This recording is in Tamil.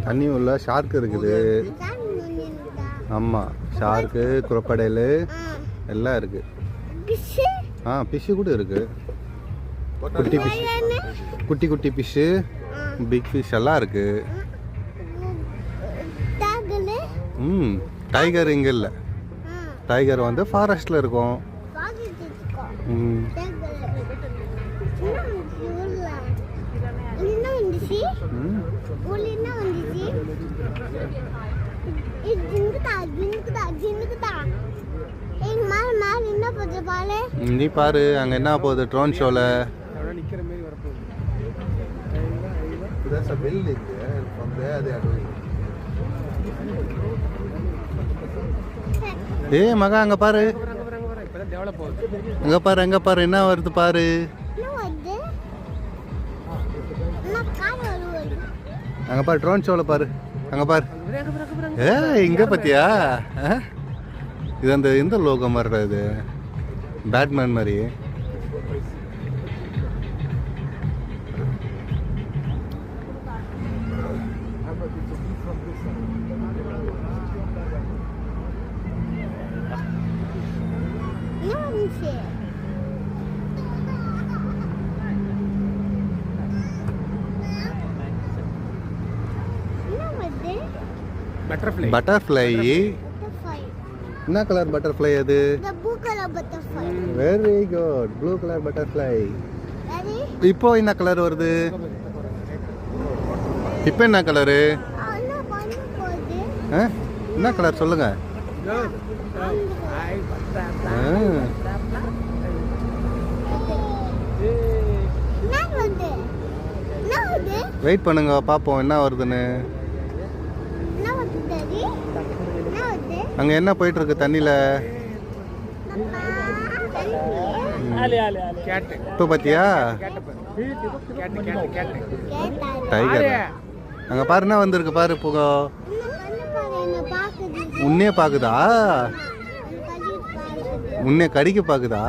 தண்ணி உள்ள ஷார்க் இருக்குது. ஆமா, ஷார்க்கு, குரோக்கடைல் எல்லாம் இருக்கு. ஃபிஷ் கூட இருக்கு. குட்டி ஃபிஷ், குட்டி குட்டி ஃபிஷ், பிக் ஃபிஷ் எல்லாம் இருக்கு. டைகர் இங்க இல்ல. டைகர் வந்து ஃபாரஸ்ட்ல இருக்கும். நீ பாரு அங்க என்ன போகுது ட்ரோன் ஷோல. ஏய் மகா அங்க பாரு, அங்க பாரு, அங்க பாரு என்ன வருது பாரு. அங்க பாரு ட்ரோன் ஷோல பாரு, அங்க பாரு. இங்க பாத்தியா? இது அந்த இந்த லோகோ மாதிரி, இது பேட்மேன் மாதிரி. பட்டர்ஃப்ளை. என்ன கலர் பட்டர்ஃப்ளை அது? Very good, blue colour butterfly. இப்போ என்ன கலர் வருது? இப்போ என்ன கலரு? என்ன கலர் சொல்லுங்க. வெயிட் பண்ணுங்க பாப்போம் என்ன வருதுன்னு. அங்க என்ன போயிட்டு இருக்கு தண்ணில? இப்போ பாத்தியா டைகர்? அங்க பாரு என்ன வந்திருக்கு பாரு. புகோ உன்னே பாக்குதா? உன்னே கடிக்க பாக்குதா?